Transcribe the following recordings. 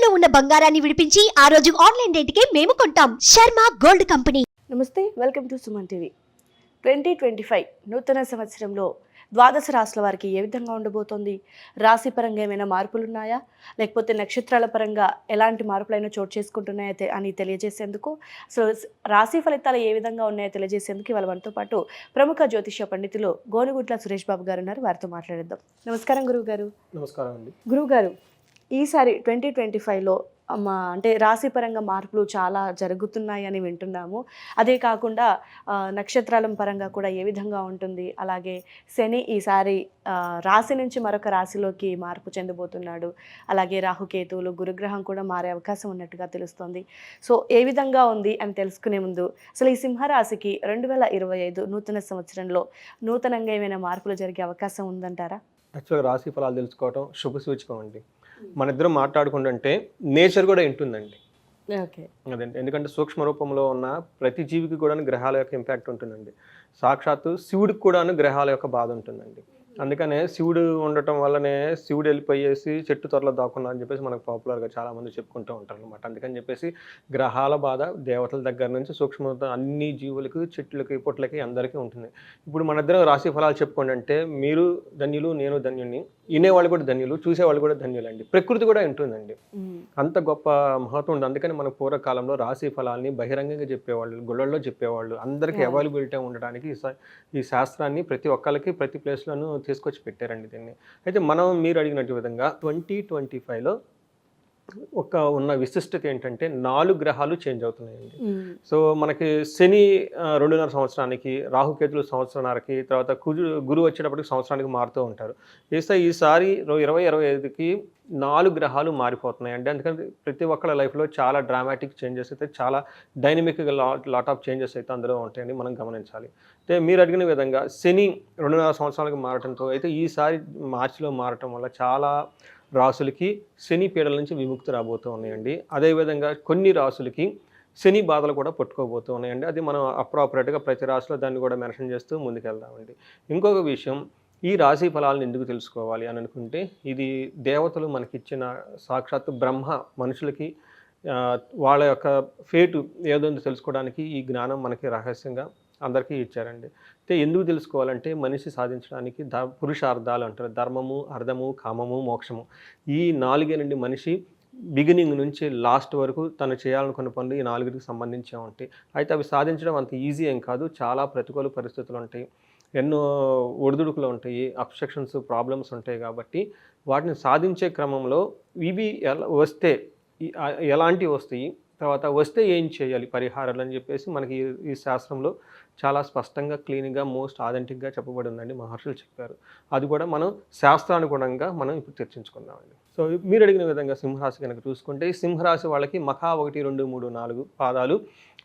ఇంట్లో ఉన్న బంగారాన్ని విడిపించి ఆ రోజు ఆన్లైన్ రేటుకే మేము కొంటాం. Sharma gold company. నమస్తే, వెల్కమ్ టు సుమన్ టీవీ. 2025 నూతన సంవత్సరంలో ద్వాదశ రాశుల వారికి ఏ విధంగా ఉండబోతోంది? రాశి పరంగా ఏమైనా మార్పులు ఉన్నాయా, లేకపోతే నక్షత్రాల పరంగా ఎలాంటి మార్పులైనా చోటు చేసుకుంటున్నాయా అని తెలియజేసేందుకు, సో రాశి ఫలితాలు ఏ విధంగా ఉన్నాయో తెలియజేసేందుకు ఇవాళ మనతో పాటు ప్రముఖ జ్యోతిష్య పండితులు గోనుగుట్ల సురేష్ బాబు గారు ఉన్నారు. వారితో మాట్లాడేద్దాం. నమస్కారం గురువు గారు. నమస్కారం అండి. గురువు గారు, ఈసారి 2025లో అంటే రాశిపరంగా మార్పులు చాలా జరుగుతున్నాయి అని వింటున్నాము. అదే కాకుండా నక్షత్రాల పరంగా కూడా ఏ విధంగా ఉంటుంది, అలాగే శని ఈసారి రాశి నుంచి మరొక రాశిలోకి మార్పు చెందబోతున్నాడు, అలాగే రాహుకేతువులు గురుగ్రహం కూడా మారే అవకాశం ఉన్నట్టుగా తెలుస్తోంది. సో ఏ విధంగా ఉంది అని తెలుసుకునే ముందు అసలు ఈ సింహరాశికి 2025 నూతన సంవత్సరంలో నూతనంగా ఏమైనా మార్పులు జరిగే అవకాశం ఉందంటారా? యాక్చువల్గా రాశి ఫలాలు తెలుసుకోవటం శుభ సూచకం అండి. మన ఇద్దరం మాట్లాడుకుంటుంటే నేచర్ కూడా ఉంటుందండి. ఓకే, అదేంటి, ఎందుకంటే సూక్ష్మ రూపంలో ఉన్న ప్రతి జీవికి కూడా గ్రహాల యొక్క ఇంపాక్ట్ ఉంటుందండి. సాక్షాత్తు శివుడికి కూడా గ్రహాల యొక్క బాధ ఉంటుందండి. అందుకనే శివుడు ఉండటం వల్లనే శివుడు వెళ్ళిపోయేసి చెట్టు త్వరలో దాక్కున్నా అని చెప్పేసి మనకు పాపులర్గా చాలామంది చెప్పుకుంటూ ఉంటారు అనమాట. అందుకని చెప్పేసి గ్రహాల బాధ దేవతల దగ్గర నుంచి సూక్ష్మ అన్ని జీవులకి, చెట్లకి, పుట్లకి అందరికీ ఉంటుంది. ఇప్పుడు మన ఇద్దరం రాశి ఫలాలు చెప్పుకోండి అంటే మీరు ధన్యులు, నేను ధన్యుని, వినేవాళ్ళు కూడా ధన్యులు, చూసేవాళ్ళు కూడా ధన్యులండి. ప్రకృతి కూడా ఉంటుందండి, అంత గొప్ప మహత్వం ఉంది. అందుకని మన పూర్వకాలంలో రాశి ఫలాల్ని బహిరంగంగా చెప్పేవాళ్ళు, గుళ్ళల్లో చెప్పేవాళ్ళు, అందరికీ అవైలబిలిటీ ఉండడానికి ఈ శాస్త్రాన్ని ప్రతి ఒక్కరికి ప్రతి ప్లేస్లోనూ తీసుకొచ్చి పెట్టారండి దీన్ని. అయితే మీరు అడిగినట్టు విధంగా 2025లో ఉన్న విశిష్టత ఏంటంటే 4 గ్రహాలు చేంజ్ అవుతున్నాయండి. సో మనకి శని 2.5 సంవత్సరానికి, రాహుకేతులు సంవత్సరానికి, తర్వాత గురువు వచ్చేటప్పటికి సంవత్సరానికి మారుతూ ఉంటారు. ఈసారి 2025కి 4 గ్రహాలు మారిపోతున్నాయి అండి. అందుకని ప్రతి ఒక్కళ్ళ లైఫ్లో చాలా డ్రామాటిక్ చేంజెస్ అయితే, చాలా డైనమిక్గా లాట్ ఆఫ్ చేంజెస్ అయితే అందులో ఉంటాయండి, మనం గమనించాలి. అయితే మీరు అడిగిన విధంగా శని 2.5 సంవత్సరాలకు మారటంతో అయితే ఈసారి మార్చిలో మారటం వల్ల చాలా రాసులకి శని పీడల నుంచి విముక్తి రాబోతూ ఉన్నాయండి. అదేవిధంగా కొన్ని రాసులకి శని బాధలు కూడా పట్టుకోబోతూ ఉన్నాయండి. అది మనం అప్రాపరేట్గా ప్రతి రాశిలో దాన్ని కూడా మెన్షన్ చేస్తూ ముందుకెళ్దామండి. ఇంకొక విషయం, ఈ రాశి ఫలాలను ఎందుకు తెలుసుకోవాలి అని అనుకుంటే, ఇది దేవతలు మనకిచ్చిన సాక్షాత్తు బ్రహ్మ మనుషులకి వాళ్ళ యొక్క ఫేటు ఏదో తెలుసుకోవడానికి ఈ జ్ఞానం మనకి రహస్యంగా అందరికీ ఇచ్చారండి. అయితే ఎందుకు తెలుసుకోవాలంటే, మనిషి సాధించడానికి పురుషార్థాలు అంటారు, ధర్మము, అర్థము, కామము, మోక్షము. ఈ 4 మనిషి బిగినింగ్ నుంచి లాస్ట్ వరకు తను చేయాలనుకున్న పనులు ఈ 4కి సంబంధించే ఉంటాయి. అయితే అవి సాధించడం అంత ఈజీ ఏం కాదు, చాలా ప్రతికూల పరిస్థితులు ఉంటాయి, ఎన్నో ఒడిదుడుకులు ఉంటాయి, అబ్స్ట్రక్షన్స్, ప్రాబ్లమ్స్ ఉంటాయి. కాబట్టి వాటిని సాధించే క్రమంలో ఇవి ఎలాంటివి వస్తాయి, తర్వాత వస్తే ఏం చేయాలి పరిహారాలు అని చెప్పేసి మనకి ఈ శాస్త్రంలో చాలా స్పష్టంగా, క్లీన్గా, మోస్ట్ ఆథెంటిక్గా చెప్పబడి ఉందండి. మహర్షులు చెప్పారు. అది కూడా మనం శాస్త్రానుగుణంగా మనం ఇప్పుడు చర్చించుకుందామండి. సో మీరు అడిగిన విధంగా సింహరాశి కనుక చూసుకుంటే, ఈ సింహరాశి వాళ్ళకి మఖా 1, 2, 3, 4 పాదాలు,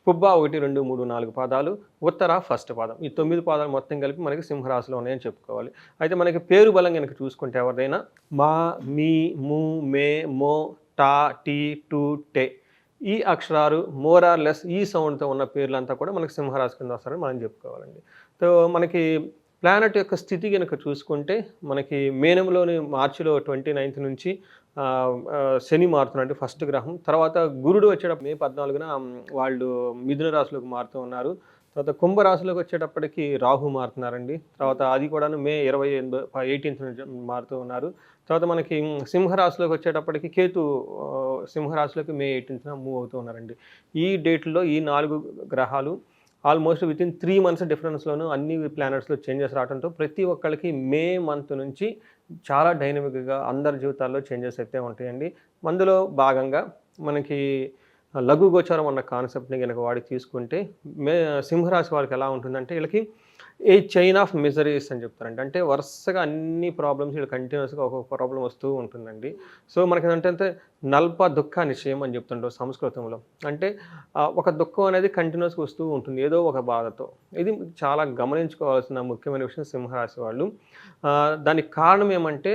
పుబ్బ 1, 2, 3, 4 పాదాలు, ఉత్తర ఫస్ట్ పాదం, ఈ 9 పాదాలు మొత్తం కలిపి మనకి సింహరాశిలో ఉన్నాయని చెప్పుకోవాలి. అయితే మనకి పేరు బలం కనుక చూసుకుంటే ఎవరిదైనా మా, మీ, ము, మే, మో, టా, టీ, టు, టే, ఈ అక్షరాలు మోర్ ఆర్ లెస్ ఈ సౌండ్తో ఉన్న పేర్లంతా కూడా మనకి సింహరాశి కింద వస్తారని మనం చెప్పుకోవాలండి. సో మనకి ప్లానెట్ యొక్క స్థితి కనుక చూసుకుంటే, మనకి మేనంలోని మార్చిలో 29th నుంచి శని మారుతున్నాడు, ఫస్ట్ గ్రహం. తర్వాత గురుడు వచ్చేటప్పుడు May 14న వాళ్ళు మిథున రాశిలోకి మారుతూ ఉన్నారు. తర్వాత కుంభరాశిలోకి వచ్చేటప్పటికి రాహు మారుతున్నారండి. తర్వాత అది కూడా May 18th నుంచి మారుతూ ఉన్నారు. తర్వాత మనకి సింహరాశిలోకి వచ్చేటప్పటికి కేతు సింహరాశిలోకి May 18th మూవ్ అవుతూ ఉన్నారండి. ఈ డేట్లో ఈ 4 గ్రహాలు ఆల్మోస్ట్ వితిన్ 3 months డిఫరెన్స్లోనూ అన్ని ప్లానెట్స్లో చేంజెస్ రావడంతో ప్రతి ఒక్కరికి మే మంత్ నుంచి చాలా డైనమిక్గా అందరి జీవితాల్లో చేంజెస్ అయితే ఉంటాయండి. అందులో భాగంగా మనకి లఘు గోచారం అన్న కాన్సెప్ట్ని కనుక వాడి తీసుకుంటే, సింహరాశి వారికి ఎలా ఉంటుందంటే, వీళ్ళకి ఏ చైన్ ఆఫ్ మిజరీస్ అని చెప్తారండి. అంటే వరుసగా అన్ని ప్రాబ్లమ్స్ వీళ్ళు కంటిన్యూస్గా ఒక్కొక్క ప్రాబ్లం వస్తూ ఉంటుందండి. సో మనకి ఏంటంటే నల్ప దుఃఖ నిశ్చయం అని చెప్తుంటారు సంస్కృతంలో. అంటే ఒక దుఃఖం అనేది కంటిన్యూస్గా వస్తూ ఉంటుంది ఏదో ఒక బాధతో. ఇది చాలా గమనించుకోవాల్సిన ముఖ్యమైన విషయం సింహరాశి వాళ్ళు. దానికి కారణం ఏమంటే,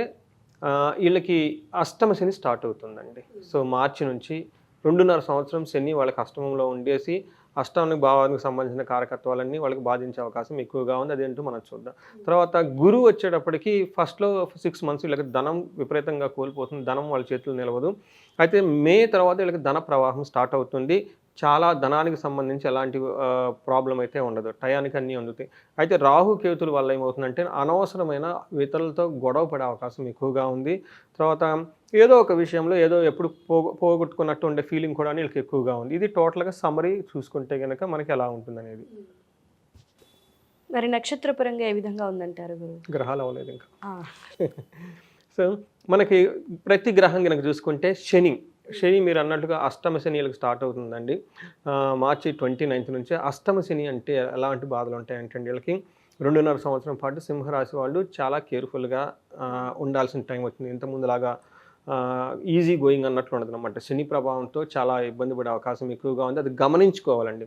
వీళ్ళకి అష్టమ శని స్టార్ట్ అవుతుందండి. సో మార్చి నుంచి 2.5 సంవత్సరం శని వాళ్ళకి అష్టమంలో ఉండేసి అష్టానికి భావానికి సంబంధించిన కారకత్వాలన్నీ వాళ్ళకి బాధించే అవకాశం ఎక్కువగా ఉంది. అదేంటో మనం చూద్దాం. తర్వాత గురువు వచ్చేటప్పటికి ఫస్ట్లో 6 months వీళ్ళకి ధనం విపరీతంగా కోల్పోతుంది, ధనం వాళ్ళ చేతులు నిలవదు. అయితే మే తర్వాత వీళ్ళకి ధన ప్రవాహం స్టార్ట్ అవుతుంది. చాలా ధనానికి సంబంధించి ఎలాంటి ప్రాబ్లం అయితే ఉండదు. టయానికి అన్నీ అందుతాయి. అయితే రాహు కేతుల వల్ల ఏమవుతుందంటే అనవసరమైన ఇతరులతో గొడవ పడే అవకాశం ఎక్కువగా ఉంది. తర్వాత ఏదో ఒక విషయంలో ఏదో ఎప్పుడు పోగొట్టుకున్నట్టు ఉండే ఫీలింగ్ కూడా వీళ్ళకి ఎక్కువగా ఉంది. ఇది టోటల్‌గా సమ్మరీ చూసుకుంటే గనక మనకి ఎలా ఉంటుందనేది. మరి నక్షత్రపరంగా ఏ విధంగా ఉందంటారు గురు? గ్రహాలు అవ్వలేదు ఇంకా. ఆ. సో మనకి ప్రతి గ్రహం గనక చూసుకుంటే శని మీరు అన్నట్టుగా అష్టమ శని వీళ్ళకి స్టార్ట్ అవుతుందండి. మార్చి 29 నుంచి అష్టమ శని అంటే ఎలాంటి బాధలు ఉంటాయంటే వీళ్ళకి 2.5 సంవత్సరం పాటు సింహరాశి వాళ్ళు చాలా కేర్ఫుల్గా ఉండాల్సిన టైం వచ్చింది. ఇంతకుముందులాగా ఈజీ గోయింగ్ అన్నట్లు ఉండదు అనమాట. శని ప్రభావంతో చాలా ఇబ్బంది పడే అవకాశం ఎక్కువగా ఉంది. అది గమనించుకోవాలండి.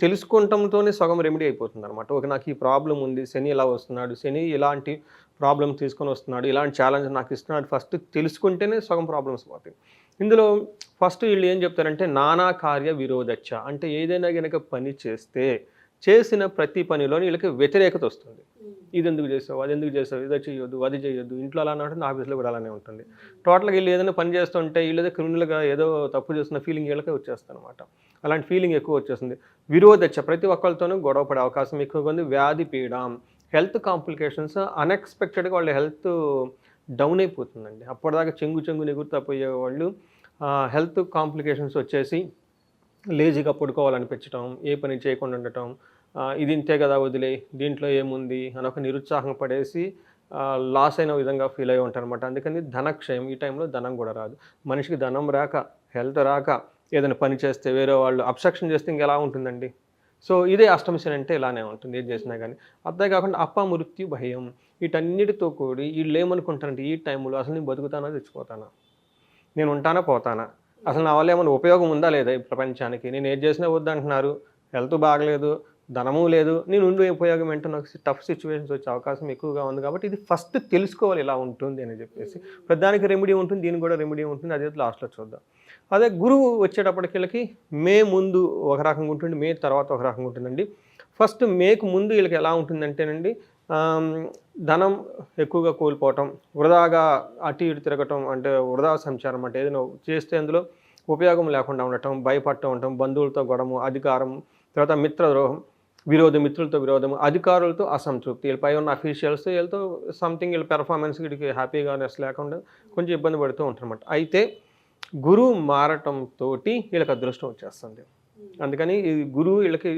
తెలుసుకుంటంతోనే సగం రెమెడీ అయిపోతుంది అనమాట. ఓకే, నాకు ఈ ప్రాబ్లం ఉంది, శని ఇలా వస్తున్నాడు, శని ఇలాంటి ప్రాబ్లం తీసుకొని వస్తున్నాడు, ఇలాంటి ఛాలెంజ్ నాకు ఇస్తున్నాడు, ఫస్ట్ తెలుసుకుంటేనే సగం ప్రాబ్లమ్స్ పోతాయి. ఇందులో ఫస్ట్ వీళ్ళు ఏం చెప్తారంటే నానా కార్య విరోధచ్చ, అంటే ఏదైనా కనుక పని చేస్తే చేసిన ప్రతి పనిలోని వీళ్ళకి వ్యతిరేకత వస్తుంది. ఇది ఎందుకు చేసావు, అది ఎందుకు చేసావు, ఇది చేయొద్దు, అది చేయొద్దు, ఇంట్లో అలా ఉంటుంది, ఆఫీస్లో కూడా అలానే ఉంటుంది. టోటల్గా వీళ్ళు ఏదైనా పని చేస్తుంటే వీళ్ళదే క్రిమినల్గా ఏదో తప్పు చేస్తున్న ఫీలింగ్ వీళ్ళకే వచ్చేస్తుంది అనమాట. అలాంటి ఫీలింగ్ ఎక్కువ వచ్చేస్తుంది. విరోధచ్చ, ప్రతి ఒక్కరితోనూ గొడవ పడే అవకాశం ఎక్కువగా ఉంది. వ్యాధి పీడ, హెల్త్ కాంప్లికేషన్స్, అన్ఎక్స్పెక్టెడ్గా వాళ్ళ హెల్త్ డౌన్ అయిపోతుందండి. అప్పటిదాకా చెంగు ఎగురుతా పోయేవాళ్ళు హెల్త్ కాంప్లికేషన్స్ వచ్చేసి లేజీగా పడుకోవాలనిపించడం, ఏ పని చేయకుండా ఉండటం, ఇది ఇంతే కదా వదిలే, దీంట్లో ఏముంది అని ఒక నిరుత్సాహం పడేసి లాస్ అయిన విధంగా ఫీల్ అయ్యి ఉంటారు అనమాట. అందుకని ధనక్షయం, ఈ టైంలో ధనం కూడా రాదు. మనిషికి ధనం రాక, హెల్త్ రాక, ఏదైనా పని చేస్తే వేరే వాళ్ళు అబ్స్ట్రక్షన్ చేస్తే ఇంకెలా ఉంటుందండి. సో ఇదే అష్టమశని అంటే ఇలానే ఉంటుంది ఏది చేసినా కానీ. అంతే కాకుండా అపమృత్యు భయం, వీటన్నిటితో కూడి వీళ్ళు ఏమనుకుంటారంటే ఈ టైంలో అసలు నేను బతుకుతానా తెచ్చిపోతానా, నేను ఉంటానా పోతానా, అసలు నా వల్ల ఏమైనా ఉపయోగం ఉందా లేదా ఈ ప్రపంచానికి, నేను ఏది చేసినా వద్దంటున్నారు, హెల్త్ బాగలేదు, ధనము లేదు, నేను ఉండే ఉపయోగం ఏంటో, నాకు టఫ్ సిచ్యువేషన్స్ వచ్చే అవకాశం ఎక్కువగా ఉంది. కాబట్టి ఇది ఫస్ట్ తెలుసుకోవాలి ఇలా ఉంటుంది అని చెప్పేసి. ప్రతిదానికి రెమెడీ ఉంటుంది, దీనికి కూడా రెమెడీ ఉంటుంది, అదే లాస్ట్లో చూద్దాం. అదే గురువు వచ్చేటప్పటికి వీళ్ళకి మే ముందు ఒక రకంగా ఉంటుంది, మే తర్వాత ఒక రకంగా ఉంటుందండి. ఫస్ట్ మేకు ముందు వీళ్ళకి ఎలా ఉంటుందంటేనండి ధనం ఎక్కువగా కోల్పోవటం, వృధాగా అటు ఇటు తిరగటం, అంటే వృధా సంచారం, అంటే ఏదైనా చేస్తే అందులో ఉపయోగం లేకుండా ఉండటం, భయపడటం ఉండటం, బంధువులతో గొడవ, అధికారం, తర్వాత మిత్రద్రోహం, మిత్రులతో విరోధం, అధికారులతో అసంతృప్తి, వీళ్ళపై ఉన్న అఫీషియల్స్ వీళ్ళతో సంథింగ్ వీళ్ళ పెర్ఫార్మెన్స్ వీడికి హ్యాపీగానెస్ లేకుండా కొంచెం ఇబ్బంది పడుతూ ఉంటారన్నమాట. అయితే గురువు మారటంతో వీళ్ళకి అదృష్టం వచ్చేస్తుంది. అందుకని ఈ గురువు వీళ్ళకి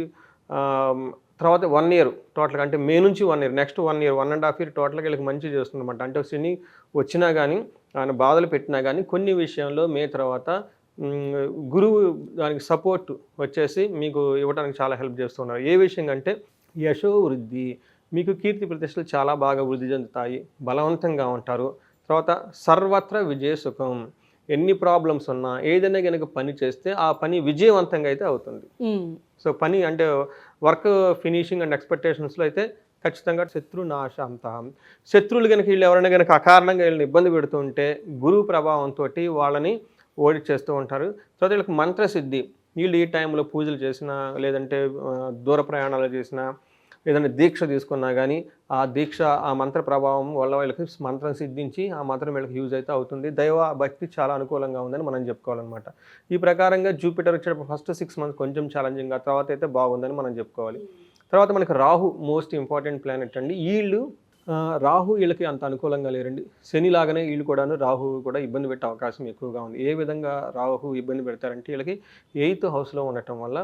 తర్వాత 1 ఇయర్ టోటల్గా, అంటే మే నుంచి 1 ఇయర్, నెక్స్ట్ 1 ఇయర్ 1.5 ఇయర్ టోటల్గా వీళ్ళకి మంచి చేస్తుందన్నమాట. అంటే శని వచ్చినా కానీ ఆయన బాధలు పెట్టినా కానీ కొన్ని విషయంలో మే తర్వాత గురువు దానికి సపోర్ట్ వచ్చేసి మీకు ఇవ్వడానికి చాలా హెల్ప్ చేస్తున్నారు. ఏ విషయం అంటే యశో వృద్ధి, మీకు కీర్తి ప్రతిష్టలు చాలా బాగా వృద్ధి చెందుతాయి, బలవంతంగా ఉంటారు. తర్వాత సర్వత్ర విజయ సుఖం, ఎన్ని ప్రాబ్లమ్స్ ఉన్నా ఏదైనా కనుక పని చేస్తే ఆ పని విజయవంతంగా అయితే అవుతుంది. సో పని అంటే వర్క్ ఫినిషింగ్ అండ్ ఎక్స్పెక్టేషన్స్లో అయితే ఖచ్చితంగా శత్రునాశాంత, శత్రువులు కనుక వీళ్ళు ఎవరైనా కనుక అకారణంగా వీళ్ళని ఇబ్బంది పెడుతుంటే గురువు ప్రభావంతో వాళ్ళని ఓడిచేస్తూ ఉంటారు. తర్వాత వీళ్ళకి మంత్రసిద్ధి, వీళ్ళు ఈ టైంలో పూజలు చేసినా, లేదంటే దూర ప్రయాణాలు చేసినా, ఏదైనా దీక్ష తీసుకున్నా కానీ ఆ దీక్ష, ఆ మంత్ర ప్రభావం వల్ల వీళ్ళకి మంత్రం సిద్ధించి ఆ మంత్రం వీళ్ళకి యూజ్ అయితే అవుతుంది. దైవ భక్తి చాలా అనుకూలంగా ఉందని మనం చెప్పుకోవాలన్నమాట. ఈ ప్రకారంగా జూపిటర్ వచ్చేటప్పుడు ఫస్ట్ 6 మంత్స్ కొంచెం ఛాలెంజింగ్గా, తర్వాత అయితే బాగుందని మనం చెప్పుకోవాలి. తర్వాత మనకి రాహు మోస్ట్ ఇంపార్టెంట్ ప్లానెట్ అండి. రాహు వీళ్ళకి అంత అనుకూలంగా లేరండి. శని లాగానే వీళ్ళు కూడాను రాహు కూడా ఇబ్బంది పెట్టే అవకాశం ఎక్కువగా ఉంది. ఏ విధంగా రాహు ఇబ్బంది పెడతారంటే వీళ్ళకి 8th హౌస్లో ఉండటం వల్ల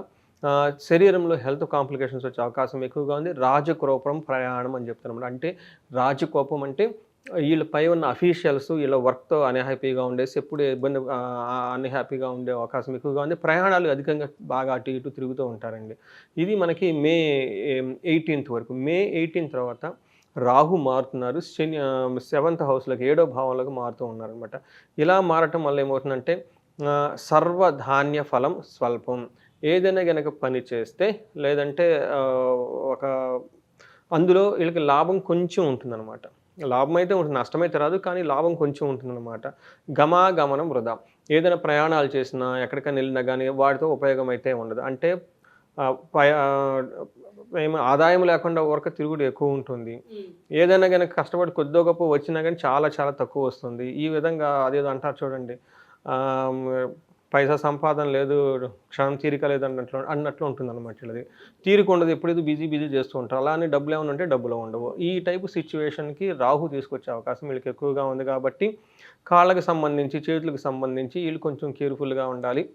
శరీరంలో హెల్త్ కాంప్లికేషన్స్ వచ్చే అవకాశం ఎక్కువగా ఉంది. రాజకోపం ప్రయాణం అని చెప్తారు. అంటే రాజకోపం అంటే వీళ్ళపై ఉన్న అఫీషియల్స్ వీళ్ళ వర్క్తో అన్హ్యాపీగా ఉండేసి ఎప్పుడు ఇబ్బంది అన్హ్యాపీగా ఉండే అవకాశం ఎక్కువగా ఉంది. ప్రయాణాలు అధికంగా బాగా అటు ఇటు తిరుగుతూ ఉంటారండి. ఇది మనకి మే 18th వరకు. మే 18 తర్వాత రాహు మారుతున్నారు. శని 7th హౌస్లోకి, 7వ భావంలోకి మారుతూ ఉన్నారనమాట. ఇలా మారటం వల్ల ఏమవుతుందంటే సర్వధాన్య ఫలం స్వల్పం, ఏదైనా కనుక పని చేస్తే లేదంటే అందులో వీళ్ళకి లాభం కొంచెం ఉంటుందన్నమాట. లాభం అయితే ఉంటుంది, నష్టమైతే రాదు, కానీ లాభం కొంచెం ఉంటుందన్నమాట. గమనం వృధా, ఏదైనా ప్రయాణాలు చేసినా ఎక్కడికైనా వెళ్ళినా కానీ వాటితో ఉపయోగం అయితే ఉండదు. అంటే ఆదాయం లేకుండా ఊరక తిరుగుడు ఎక్కువ ఉంటుంది. ఏదైనా కానీ కష్టపడి కొద్దో గొప్ప వచ్చినా కానీ చాలా చాలా తక్కువ వస్తుంది. ఈ విధంగా అదేదో అంటారు చూడండి, పైసా సంపాదన లేదు, క్షణం తీరిక లేదు అన్నట్లు ఉంటుంది అనమాట. వీళ్ళది తీరిక ఉండదు, ఎప్పుడైతే బిజీ చేస్తూ ఉంటారు. అలానే డబ్బులు ఏమైనా ఉంటే డబ్బులు ఉండవు. ఈ టైపు సిచ్యువేషన్కి రాహు తీసుకొచ్చే అవకాశం వీళ్ళకి ఎక్కువగా ఉంది కాబట్టి కాళ్ళకి సంబంధించి, చేతులకు సంబంధించి వీళ్ళు కొంచెం కేర్ఫుల్గా ఉండాలి.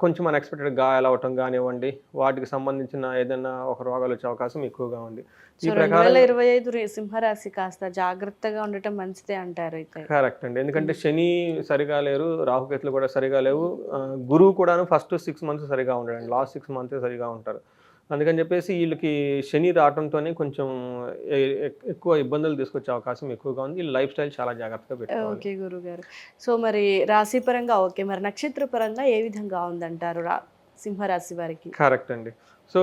కొంచెం అన్ఎక్స్పెక్టెడ్ గాయాలు అవటం కానివ్వండి, వాటికి సంబంధించిన ఏదైనా ఒక రోగాలు వచ్చే అవకాశం ఎక్కువగా ఉంది. ఈ ప్రకారం 2025 సింహరాశి కాస్త జాగ్రత్తగా ఉండటం మంచిదే అంటారు అయితే. కరెక్ట్ అండి. ఎందుకంటే శని సరిగా లేరు, రాహుకేతులు కూడా సరిగా లేవు, గురువు కూడాను ఫస్ట్ 6 months సరిగా ఉండడండి, లాస్ట్ 6 months సరిగా ఉంటారు. అందుకని చెప్పేసి వీళ్ళకి శని రావడంతోనే కొంచెం ఎక్కువ ఇబ్బందులు తీసుకొచ్చే అవకాశం ఎక్కువగా ఉంది. వీళ్ళ లైఫ్ స్టైల్ చాలా జాగ్రత్తగా పెట్టుకోవాలి. ఓకే గురుగారు. సో మరి రాశి పరంగా ఓకే, మరి నక్షత్ర పరంగా ఏ విధంగా ఉందంటారు సింహరాశి వారికి? కరెక్ట్ అండి. సో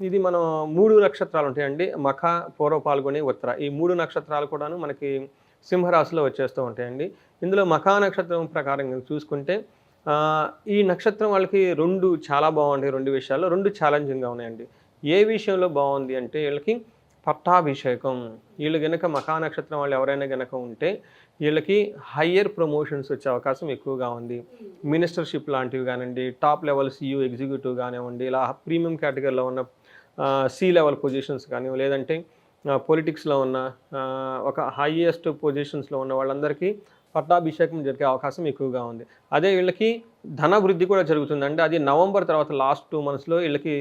ఇది మనం 3 నక్షత్రాలు ఉంటాయండి, మఖ, పూర్వ పాల్గొని, ఉత్తర. ఈ 3 నక్షత్రాలు కూడాను మనకి సింహరాశిలో వచ్చేస్తూ ఉంటాయండి. ఇందులో మఖా నక్షత్రం ప్రకారం చూసుకుంటే ఈ నక్షత్రం వాళ్ళకి 2 చాలా బాగుంటాయి. 2 విషయాల్లో 2 ఛాలెంజింగ్గా ఉన్నాయండి. ఏ విషయంలో బాగుంది అంటే వీళ్ళకి పట్టాభిషేకం. వీళ్ళు గనక మఖా నక్షత్రం వాళ్ళు ఎవరైనా గనక ఉంటే వీళ్ళకి హయ్యర్ ప్రమోషన్స్ వచ్చే అవకాశం ఎక్కువగా ఉంది. మినిస్టర్షిప్ లాంటివి కానివ్వండి, టాప్ లెవెల్ CEO ఎగ్జిక్యూటివ్ కానివ్వండి, ఇలా ప్రీమియం కేటగిరీలో ఉన్న C లెవెల్ పొజిషన్స్ కానీ, లేదంటే పొలిటిక్స్లో ఉన్న ఒక హైయెస్ట్ పొజిషన్స్లో ఉన్న వాళ్ళందరికీ పట్టాభిషేకం జరిగే అవకాశం ఎక్కువగా ఉంది. అదే వీళ్ళకి ధనవృద్ధి కూడా జరుగుతుందండి. అది నవంబర్ తర్వాత లాస్ట్ 2 monthsలో వీళ్ళకి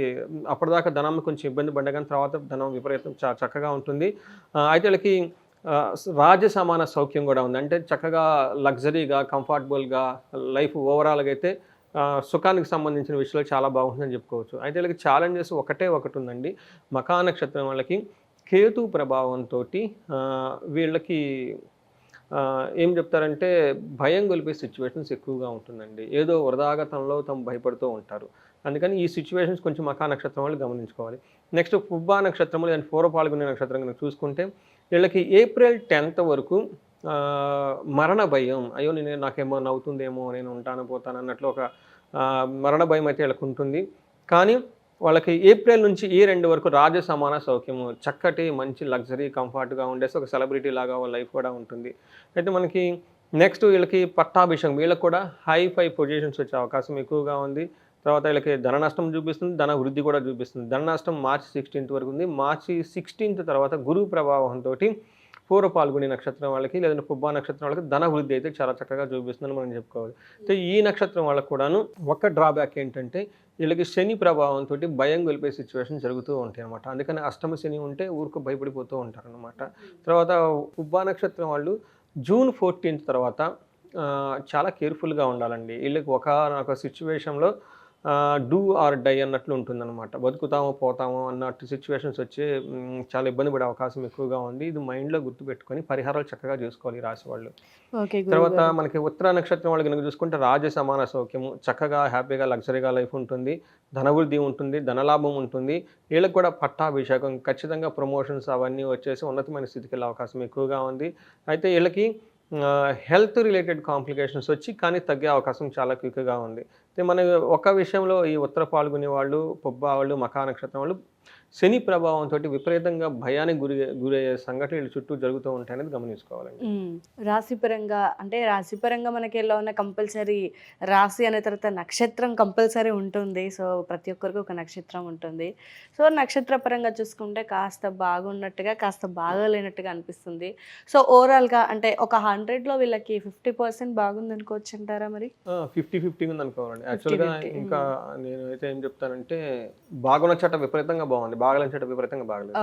అప్పటిదాకా ధనం కొంచెం ఇబ్బంది పడ్డా కానీ తర్వాత ధనం విపరీతం చక్కగా ఉంటుంది. అయితే వీళ్ళకి రాజ సమాన సౌఖ్యం కూడా ఉంది. అంటే చక్కగా లగ్జరీగా, కంఫర్టబుల్గా లైఫ్ ఓవరాల్గా అయితే సుఖానికి సంబంధించిన విషయాలు చాలా బాగుంటుందని చెప్పుకోవచ్చు. అయితే వీళ్ళకి ఛాలెంజెస్ ఒకటి ఉందండి. మఖా నక్షత్రం వాళ్ళకి కేతు ప్రభావంతో వీళ్ళకి ఏం చెప్తారంటే భయం గొలిపే సిచ్యువేషన్స్ ఎక్కువగా ఉంటుందండి. ఏదో వృధాగతంలో తాము భయపడుతూ ఉంటారు. అందుకని ఈ సిచ్యువేషన్స్ కొంచెం మఖా నక్షత్రం వాళ్ళు గమనించుకోవాలి. నెక్స్ట్ పుబ్బా నక్షత్రం, లేదంటే పూర్వ పాల్గొనే నక్షత్రం కనుక చూసుకుంటే వీళ్ళకి April 10th వరకు మరణ భయం, అయ్యో నాకేమో నవ్వుతుందేమో, నేను ఉంటాను పోతాను అన్నట్లు ఒక మరణ భయం అయితే వీళ్ళకి ఉంటుంది. కానీ వాళ్ళకి ఏప్రిల్ నుంచి ఈ 2 వరకు రాజ సమాన సౌఖ్యము, చక్కటి మంచి లగ్జరీ కంఫర్ట్గా ఉండేసి ఒక సెలబ్రిటీ లాగా వాళ్ళ లైఫ్ కూడా ఉంటుంది. అయితే మనకి నెక్స్ట్ వీళ్ళకి పట్టాభిషేకం, వీళ్ళకి కూడా హై పొజిషన్స్ వచ్చే అవకాశం ఎక్కువగా ఉంది. తర్వాత వీళ్ళకి ధన నష్టం చూపిస్తుంది, ధన వృద్ధి కూడా చూపిస్తుంది. ధన నష్టం March 16th వరకు ఉంది. March 16th తర్వాత గురువు ప్రభావంతో పూర్వ పాల్గొనే నక్షత్రం వాళ్ళకి, లేదంటే పుబ్బా నక్షత్రం వాళ్ళకి ధన వృద్ధి అయితే చాలా చక్కగా చూపిస్తుందని మనం చెప్పుకోవాలి. అయితే ఈ నక్షత్రం వాళ్ళకు కూడాను ఒక డ్రాబ్యాక్ ఏంటంటే వీళ్ళకి శని ప్రభావంతో భయం గొలిపే సిచ్యువేషన్ జరుగుతూ ఉంటాయి అన్నమాట. అందుకని అష్టమ శని ఉంటే ఊరికి భయపడిపోతూ ఉంటారు అనమాట. తర్వాత పుబ్బా నక్షత్రం వాళ్ళు June 14th తర్వాత చాలా కేర్ఫుల్గా ఉండాలండి. వీళ్ళకి ఒక సిచ్యువేషన్లో డూ ఆర్ డై అన్నట్లు ఉంటుందన్నమాట. బతుకుతామో పోతామో అన్నట్టు సిచ్యువేషన్స్ వచ్చి చాలా ఇబ్బంది పడే అవకాశం ఎక్కువగా ఉంది. ఇది మైండ్లో గుర్తుపెట్టుకొని పరిహారాలు చక్కగా చేసుకోవాలి రాసి వాళ్ళు. తర్వాత మనకి ఉత్తర నక్షత్రం వాళ్ళు కనుక చూసుకుంటే రాజ సమాన సౌఖ్యము, చక్కగా హ్యాపీగా లగ్జరీగా లైఫ్ ఉంటుంది, ధనవృద్ధి ఉంటుంది, ధనలాభం ఉంటుంది. వీళ్ళకి కూడా పట్టాభిషేకం, ఖచ్చితంగా ప్రమోషన్స్ అవన్నీ వచ్చేసి ఉన్నతమైన స్థితికి వెళ్ళే అవకాశం ఎక్కువగా ఉంది. అయితే వీళ్ళకి హెల్త్ రిలేటెడ్ కాంప్లికేషన్స్ వచ్చి కానీ తగ్గే అవకాశం చాలా క్విక్గా ఉంది. మన ఒక విషయంలో ఈ ఉత్తర పాల్గొనే వాళ్ళు, పుబ్బా వాళ్ళు, మఖా నక్షత్రం వాళ్ళు శని ప్రభావంతో విపరీతంగా భయానికి గురయ్యే సంఘటనలు చుట్టూ జరుగుతూ ఉంటాయనేది గమనించుకోవాలండి. రాశిపరంగా మనకి ఎలా ఉన్న కంపల్సరీ రాశి అనే తర్వాత నక్షత్రం కంపల్సరీ ఉంటుంది. సో ప్రతి ఒక్కరికి ఒక నక్షత్రం ఉంటుంది. సో నక్షత్ర పరంగా చూసుకుంటే కాస్త బాగున్నట్టుగా, కాస్త బాగాలేనట్టుగా అనిపిస్తుంది. సో ఓవరాల్గా అంటే ఒక 100లో వీళ్ళకి 50% బాగుంది అనుకోవచ్చు అంటారా? మరి 50-50 ఉంది అనుకోవాలండి. యాక్చువల్గా ఇంకా నేను అయితే ఏం చెప్తానంటే బాగున్న చట్ట విపరీతంగా బాగుంది, బాగలేని చట్ట విపరీతంగా బాగలేదు,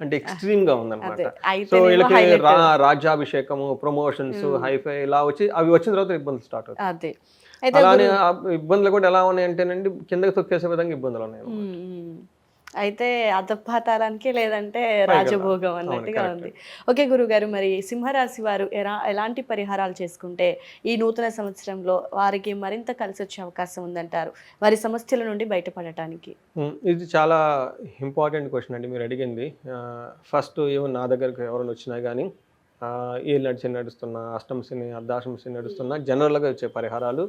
అంటే ఎక్స్ట్రీమ్ గా ఉందన్నమాట. సో వీళ్ళకి రాజ్యాభిషేకము, ప్రమోషన్స్, హైఫై ఇలా వచ్చి అవి వచ్చిన తర్వాత ఇబ్బందులు స్టార్ట్ అవుతాయి. అలానే ఇబ్బందులు కూడా ఎలా ఉన్నాయి అంటేనండి కిందకి తొక్కేసే విధంగా ఇబ్బందులు ఉన్నాయి. అయితే అధపాతాళానికి లేదంటే రాజభోగం అన్నట్టుగా ఉంది. ఓకే గురుగారు, మరి సింహరాశి వారు ఎలాంటి పరిహారాలు చేసుకుంటే ఈ నూతన సంవత్సరంలో వారికి మరింత కలిసి వచ్చే అవకాశం ఉందంటారు, వారి సమస్యల నుండి బయటపడటానికి? ఇది చాలా ఇంపార్టెంట్ క్వశ్చన్ అండి మీరు అడిగింది. ఫస్ట్ ఏమో నా దగ్గరకు ఎవరైనా వచ్చినా కానీ ఏ నడుస్తున్నా, అష్టమ శని, అర్ధాష్టమ శని నడుస్తున్నా జనరల్గా వచ్చే పరిహారాలు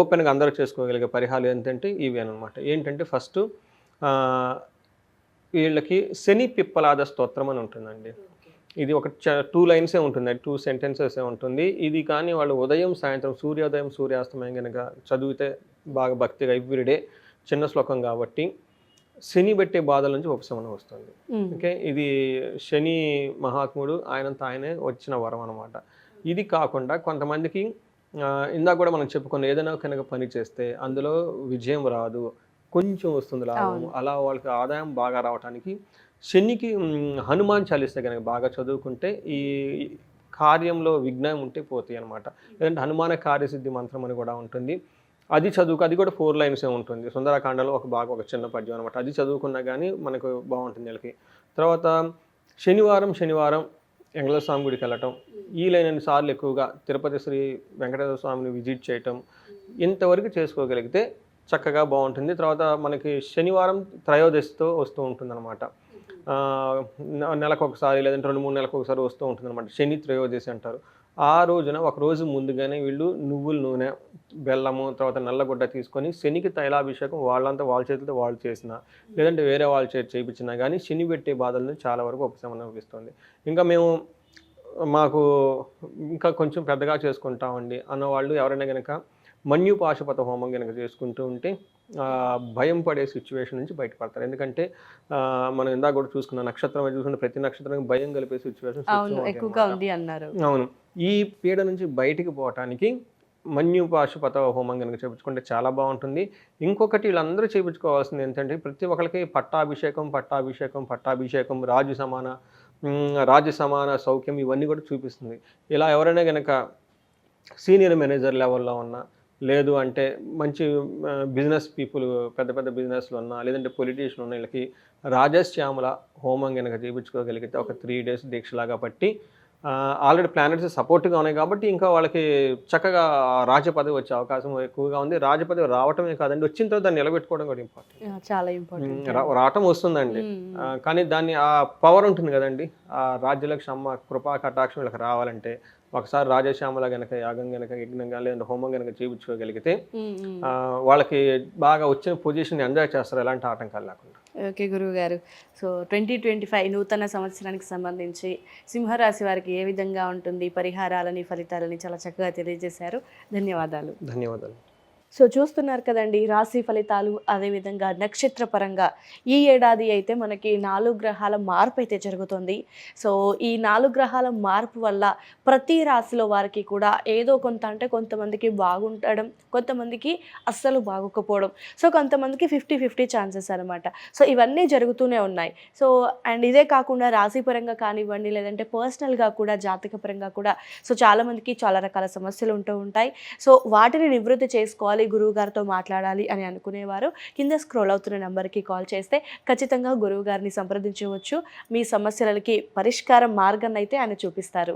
ఓపెన్గా అందరూ చేసుకోగలిగే పరిహారాలు ఏంటంటే ఇవి అనమాట. ఏంటంటే ఫస్ట్ వీళ్ళకి శని పిప్పలాద స్తోత్రం అని ఉంటుందండి. ఇది ఒక 2 లైన్సే ఉంటుంది, 2 సెంటెన్సెసే ఉంటుంది. ఇది కానీ వాళ్ళు ఉదయం సాయంత్రం సూర్యోదయం సూర్యాస్తమయం కనుక చదివితే బాగా భక్తిగా ఎవ్రీడే చిన్న శ్లోకం కాబట్టి శని పెట్టే బాధల నుంచి ఉపశమనం వస్తుంది. ఓకే, ఇది శని మహాత్ముడు ఆయనంత ఆయనే వచ్చిన వరం అనమాట. ఇది కాకుండా కొంతమందికి ఇందాక కూడా మనం చెప్పుకున్న ఏదైనా కనుక పని చేస్తే అందులో విజయం రాదు, కొంచెం వస్తుంది లాభం, అలా వాళ్ళకి ఆదాయం బాగా రావడానికి శనికి హనుమాన్ చాలీసా కనుక బాగా చదువుకుంటే ఈ కార్యంలో విఘ్నం ఉంటే పోతాయి అనమాట. లేదంటే హనుమాన కార్యసిద్ధి మంత్రం అని కూడా ఉంటుంది, అది అది కూడా 4 లైన్సే ఉంటుంది. సుందరకాండలో ఒక చిన్న పద్యం అనమాట. అది చదువుకున్నా కానీ మనకు బాగుంటుంది నెలకి. తర్వాత శనివారం వెంకటేశ్వర స్వామి గుడికి వెళ్ళటం, ఈ లైన్ సార్లు ఎక్కువగా తిరుపతి శ్రీ వెంకటేశ్వర స్వామిని విజిట్ చేయటం, ఇంతవరకు చేసుకోగలిగితే చక్కగా బాగుంటుంది. తర్వాత మనకి శనివారం త్రయోదశితో వస్తూ ఉంటుందన్నమాట. నెలకు ఒకసారి లేదంటే 2-3 నెలలకు ఒకసారి వస్తూ ఉంటుందన్నమాట. శని త్రయోదశి అంటారు. ఆ రోజున ఒక రోజు ముందుగానే వీళ్ళు నువ్వుల నూనె, బెల్లము, తర్వాత నల్లగుడ్డ తీసుకొని శనికి తైలాభిషేకం వాళ్ళంతా వాళ్ళ చేతులతో వాళ్ళు చేసిన లేదంటే వేరే వాళ్ళ చేతి చేయించినా కానీ శని పెట్టే బాధలను చాలా వరకు ఉపశమనం ఇస్తుంది. ఇంకా మాకు ఇంకా కొంచెం పెద్దగా చేసుకుంటామండి అన్నవాళ్ళు ఎవరైనా కనుక మన్యు పాశుపత హోమం కనుక చేసుకుంటూ ఉంటే భయం పడే సిచ్యువేషన్ నుంచి బయటపడతారు. ఎందుకంటే మనం ఇందాక కూడా చూసుకున్న నక్షత్రం చూసుకుంటే ప్రతి నక్షత్రం భయం కలిపే సిచ్యువేషన్ ఎక్కువగా ఉంది అన్నారు. అవును, ఈ పీడ నుంచి బయటికి పోవటానికి మన్యు పాశుపత హోమం కనుక చేయించుకుంటే చాలా బాగుంటుంది. ఇంకొకటి వీళ్ళందరూ చేయించుకోవాల్సింది ఏంటంటే ప్రతి ఒక్కరికి పట్టాభిషేకం రాజు సమాన సౌఖ్యం ఇవన్నీ కూడా చూపిస్తుంది. ఇలా ఎవరైనా కనుక సీనియర్ మేనేజర్ లెవెల్లో ఉన్నా, లేదు అంటే మంచి బిజినెస్ పీపుల్ పెద్ద బిజినెస్లు ఉన్నా, లేదంటే పొలిటీషియన్ ఉన్న వీళ్ళకి రాజశ్యామల హోమం కనుక చేయించుకోగలిగితే ఒక 3 డేస్ దీక్షలాగా పట్టి ఆల్రెడీ ప్లానెట్స్ సపోర్ట్గా ఉన్నాయి కాబట్టి ఇంకా వాళ్ళకి చక్కగా రాజపదవి వచ్చే అవకాశం ఎక్కువగా ఉంది. రాజపదవి రావటమే కాదండి, వచ్చిన తర్వాత దాన్ని నిలబెట్టుకోవడం కూడా ఇంపార్టెంట్. చాలా ఇంపార్టెంట్. రావటం వస్తుందండి, కానీ దాన్ని ఆ పవర్ ఉంటుంది కదండి, ఆ రాజ్యలక్ష్మి అమ్మ కృపా కటాక్షం వీళ్ళకి రావాలంటే ఒకసారి రాజశ్యామల గనక యాగం గనక యజ్ఞంగా లేదంటే హోమం గనక చేయించుకోగలిగితే వాళ్ళకి బాగా వచ్చిన పొజిషన్ ఎంజాయ్ చేస్తారు ఎలాంటి ఆటంకాలు లేకుండా. ఓకే గురువు గారు, సో 2025 నూతన సంవత్సరానికి సంబంధించి సింహరాశి వారికి ఏ విధంగా ఉంటుంది, పరిహారాలని ఫలితాలని చాలా చక్కగా తెలియజేశారు. ధన్యవాదాలు. ధన్యవాదాలు. సో చూస్తున్నారు కదండి, రాశి ఫలితాలు అదేవిధంగా నక్షత్ర పరంగా ఈ ఏడాది అయితే మనకి 4 గ్రహాల మార్పు అయితే జరుగుతుంది. సో ఈ 4 గ్రహాల మార్పు వల్ల ప్రతి రాశిలో వారికి కూడా ఏదో కొంత, అంటే కొంతమందికి బాగుండడం, కొంతమందికి అస్సలు బాగోకపోవడం, సో కొంతమందికి 50-50 ఛాన్సెస్ అనమాట. సో ఇవన్నీ జరుగుతూనే ఉన్నాయి. సో అండ్ ఇదే కాకుండా రాశి పరంగా కానివ్వండి, లేదంటే పర్సనల్గా కూడా జాతక పరంగా కూడా సో చాలామందికి చాలా రకాల సమస్యలు ఉంటూ ఉంటాయి. సో వాటిని నివృత్తి చేసుకోవాలి, గురువు గారితో మాట్లాడాలి అని అనుకునేవారు కింద స్క్రోల్ అవుతున్న నెంబర్కి కాల్ చేస్తే ఖచ్చితంగా గురువు గారిని సంప్రదించవచ్చు. మీ సమస్యలకి పరిష్కారం మార్గాన్ని అయితే ఆయన చూపిస్తారు.